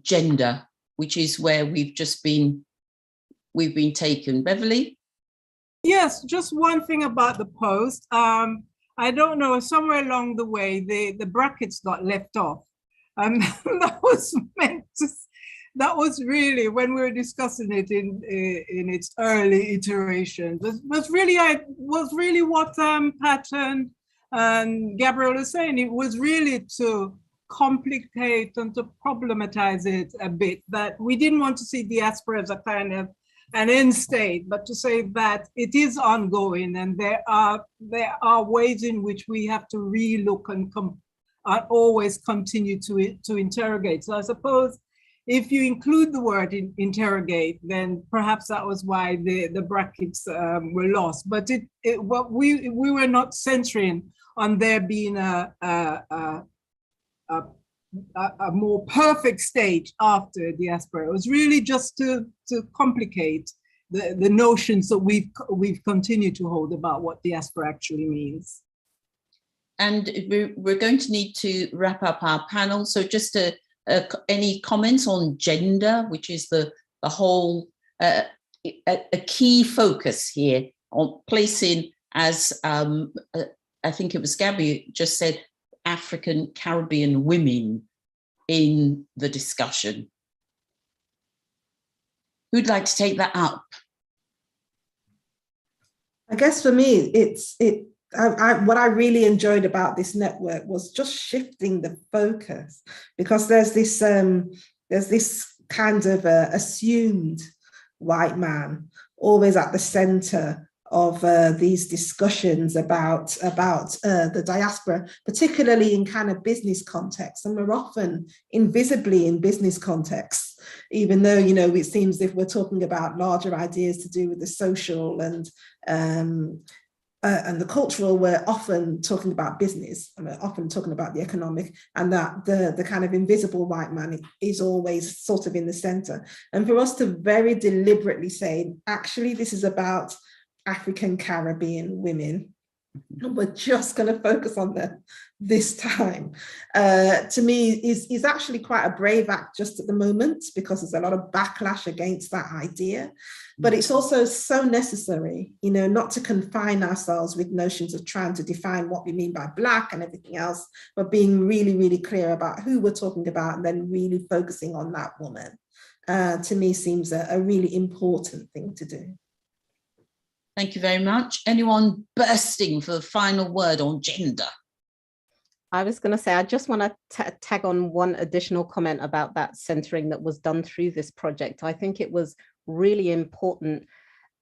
gender, which is where we've been taken. Beverly? Yes, just one thing about the post. I don't know, somewhere along the way, the brackets got left off. That was really, when we were discussing it in its early iterations, was really what Pat and Gabrielle was saying. It was really to complicate and to problematize it a bit, that we didn't want to see diaspora as a kind of an end state, but to say that it is ongoing, and there are ways in which we have to relook and always continue to interrogate. So I suppose if you include the word interrogate, then perhaps that was why the brackets were lost. But what we were not centering on there being a more perfect state after diaspora. It was really just to complicate the notions that we've continued to hold about what diaspora actually means. And we're going to need to wrap up our panel. So just any comments on gender, which is the whole, a key focus here on placing, as I think it was Gabby just said, African Caribbean women in the discussion. Who'd like to take that up? I guess for me, what I really enjoyed about this network was just shifting the focus, because there's this kind of assumed white man always at the center of these discussions about the diaspora, particularly in kind of business contexts, and we're often invisibly in business contexts, even though, you know, it seems if we're talking about larger ideas to do with the social and the cultural, we're often talking about business, and we're often talking about the economic, and that the kind of invisible white man is always sort of in the center. And for us to very deliberately say, actually, this is about African Caribbean women, and we're just going to focus on them this time, to me is actually quite a brave act just at the moment, because there's a lot of backlash against that idea. But it's also so necessary, you know, not to confine ourselves with notions of trying to define what we mean by Black and everything else, but being really, really clear about who we're talking about, and then really focusing on that woman, to me seems a really important thing to do. Thank you very much. Anyone bursting for the final word on gender? I was going to say, I just want to tag on one additional comment about that centering that was done through this project. I think it was really important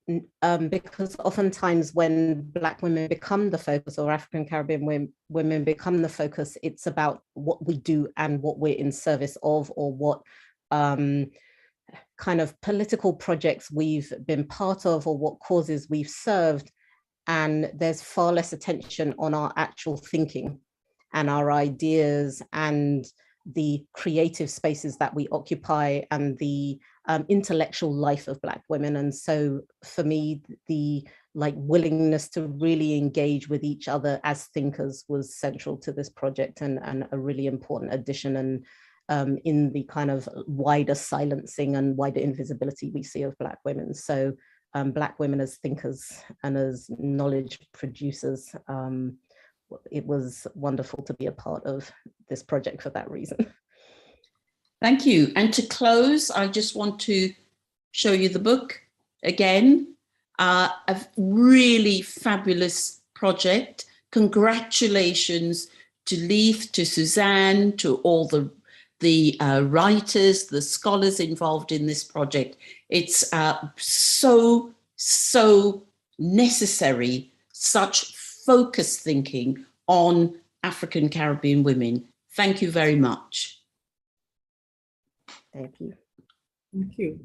because oftentimes when Black women become the focus, or African Caribbean women become the focus, it's about what we do and what we're in service of, or what kind of political projects we've been part of, or what causes we've served. And there's far less attention on our actual thinking and our ideas and the creative spaces that we occupy and the intellectual life of Black women. And so for me, the willingness to really engage with each other as thinkers was central to this project, and a really important addition, and in the kind of wider silencing and wider invisibility we see of Black women. So Black women as thinkers and as knowledge producers, it was wonderful to be a part of this project for that reason. Thank you. And to close, I just want to show you the book again. A really fabulous project. Congratulations to Leith, to Suzanne, to all the writers, the scholars involved in this project. It's so necessary, such focused thinking on African Caribbean women. Thank you very much. Thank you. Thank you.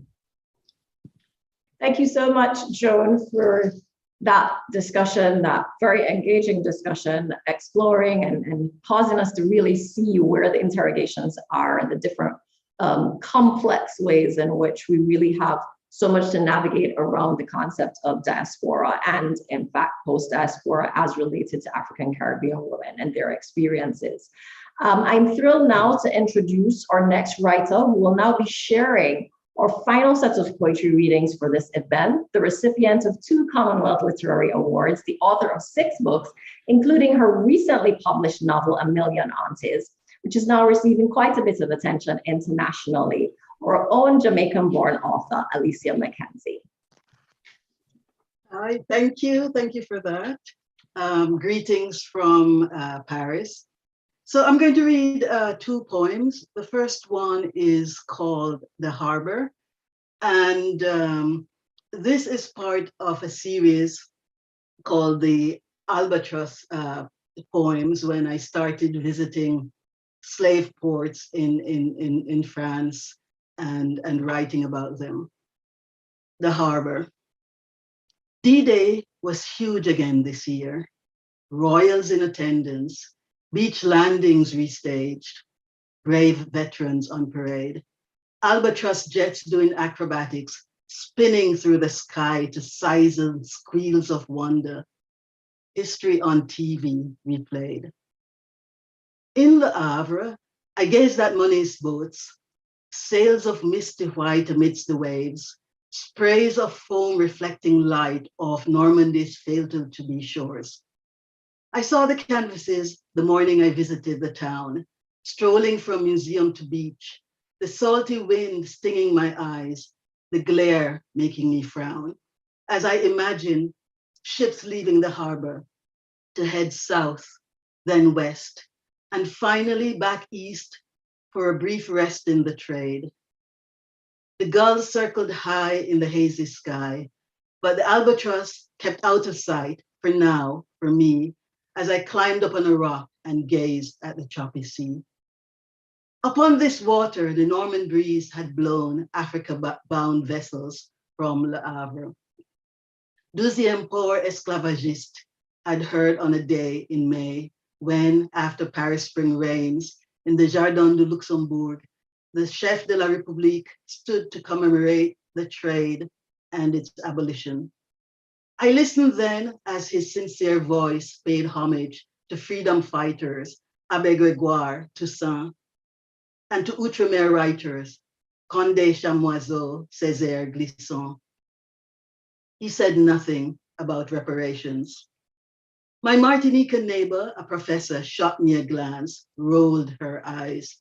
Thank you so much, Joan, for that discussion, that very engaging discussion, exploring and causing us to really see where the interrogations are and the different complex ways in which we really have so much to navigate around the concept of diaspora and, in fact, post-diaspora as related to African Caribbean women and their experiences. I'm thrilled now to introduce our next writer, who will now be sharing our final set of poetry readings for this event, the recipient of 2 Commonwealth Literary Awards, the author of 6 books, including her recently published novel, A Million Aunties, which is now receiving quite a bit of attention internationally, our own Jamaican-born author, Alicia McKenzie. Hi, thank you for that. Greetings from Paris. So I'm going to read 2 poems. The first one is called The Harbor. And this is part of a series called the Albatross Poems, when I started visiting slave ports in France and writing about them. The harbor. D-Day was huge again this year. Royals in attendance, beach landings restaged, brave veterans on parade, albatross jets doing acrobatics, spinning through the sky to sighs and squeals of wonder, history on TV replayed. In Le Havre, I gazed at Monet's boats, sails of misty white amidst the waves, sprays of foam reflecting light off Normandy's failed-to-be shores. I saw the canvases the morning I visited the town, strolling from museum to beach, the salty wind stinging my eyes, the glare making me frown, as I imagined ships leaving the harbor to head south, then west, and finally back east for a brief rest in the trade. The gulls circled high in the hazy sky, but the albatross kept out of sight for now, for me, as I climbed up on a rock and gazed at the choppy sea. Upon this water, the Norman breeze had blown Africa-bound vessels from Le Havre. 12e Port Esclavagiste had heard on a day in May when, after Paris spring rains, in the Jardin du Luxembourg, the chef de la République stood to commemorate the trade and its abolition. I listened then as his sincere voice paid homage to freedom fighters, Abbé Grégoire, Toussaint, and to Outremer writers, Condé Chamoiseau, Césaire Glisson. He said nothing about reparations. My Martinican neighbor, a professor, shot me a glance, rolled her eyes.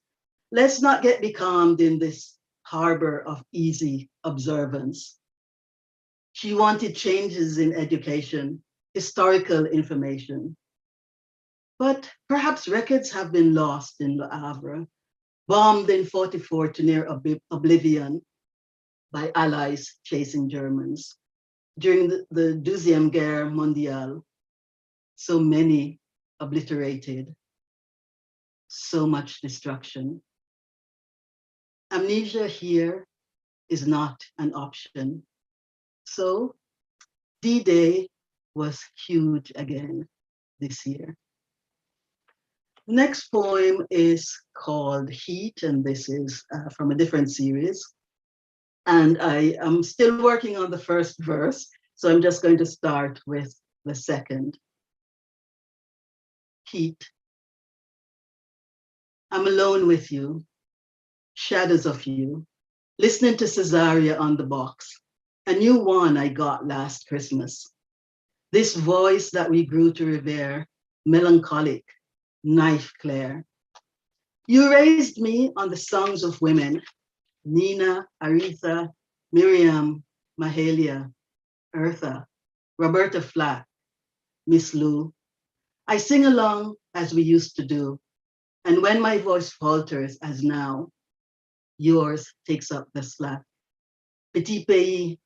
Let's not get becalmed in this harbor of easy observance. She wanted changes in education, historical information. But perhaps records have been lost in Le Havre, bombed in 44 to near oblivion by Allies chasing Germans. During the Deuxième Guerre mondiale, so many obliterated, so much destruction. Amnesia here is not an option. So D-Day was huge again this year. The next poem is called Heat, and this is from a different series. And I am still working on the first verse, so I'm just going to start with the second. Heat. I'm alone with you, shadows of you, listening to Cesaria on the box, a new one I got last Christmas. This voice that we grew to revere, melancholic, knife Claire. You raised me on the songs of women, Nina, Aretha, Miriam, Mahalia, Eartha, Roberta Flack, Miss Lou. I sing along as we used to do, and when my voice falters as now, yours takes up the slack. Petit pays,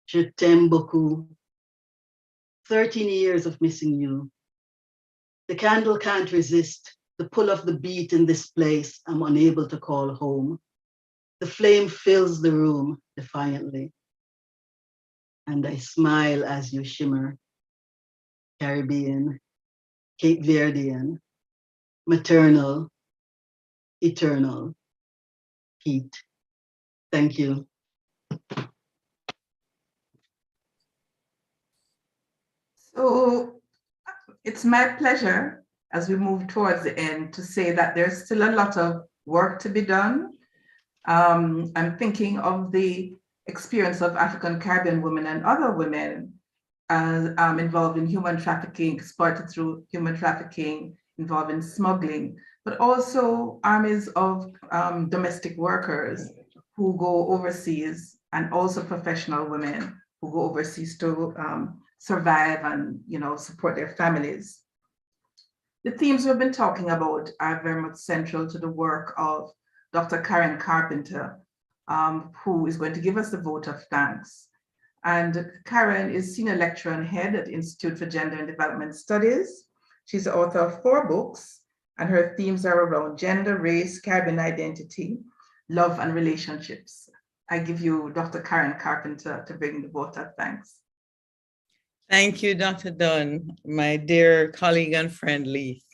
je t'aime beaucoup. 13 years of missing you. The candle can't resist the pull of the beat in this place I'm unable to call home. The flame fills the room defiantly, and I smile as you shimmer. Caribbean, Cape Verdean, maternal, eternal, heat. Thank you. So it's my pleasure as we move towards the end to say that there's still a lot of work to be done. I'm thinking of the experience of African Caribbean women and other women involved in human trafficking, exploited through human trafficking, involved in smuggling, but also armies of domestic workers who go overseas, and also professional women who go overseas to survive and support their families. The themes we've been talking about are very much central to the work of Dr. Karen Carpenter, who is going to give us the vote of thanks. And Karen is Senior Lecturer and Head at the Institute for Gender and Development Studies. She's the author of 4 books, and her themes are around gender, race, Caribbean identity, love and relationships. I give you Dr. Karen Carpenter to bring the vote of thanks. Thank you, Dr. Dunn, my dear colleague and friend Leith.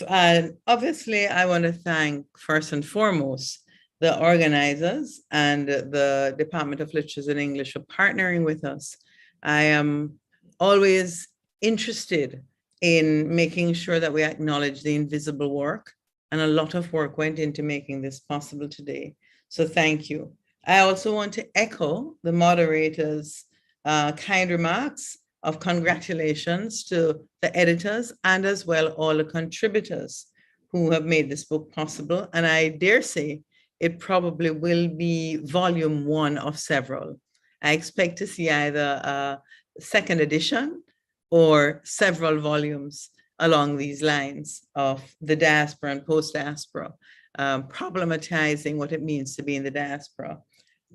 And obviously, I want to thank first and foremost the organizers and the Department of Literature and English for partnering with us. I am always interested in making sure that we acknowledge the invisible work, and a lot of work went into making this possible today. So thank you. I also want to echo the moderator's kind remarks of congratulations to the editors and as well all the contributors who have made this book possible. And I dare say it probably will be volume 1 of several. I expect to see either a second edition or several volumes along these lines of the diaspora and post-diaspora, problematizing what it means to be in the diaspora.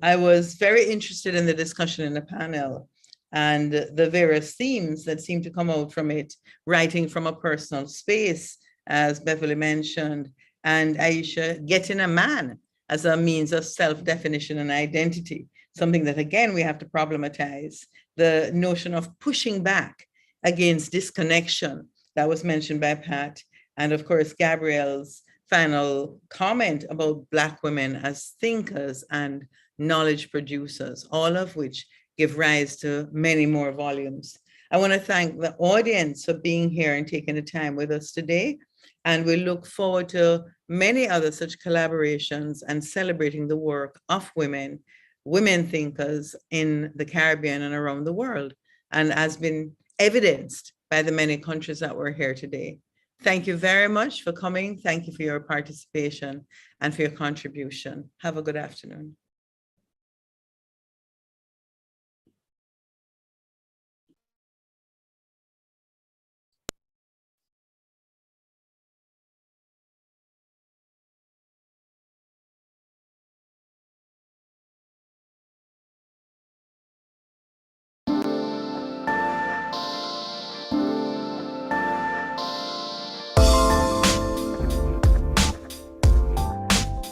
I was very interested in the discussion in the panel and the various themes that seem to come out from it, writing from a personal space, as Beverly mentioned, and Aisha, getting a man as a means of self-definition and identity, something that, again, we have to problematize. The notion of pushing back against disconnection that was mentioned by Pat, and of course, Gabrielle's final comment about Black women as thinkers and knowledge producers, all of which give rise to many more volumes. I want to thank the audience for being here and taking the time with us today. And we look forward to many other such collaborations and celebrating the work of women thinkers in the Caribbean and around the world, and has been evidenced by the many countries that were here today. Thank you very much for coming. Thank you for your participation and for your contribution. Have a good afternoon.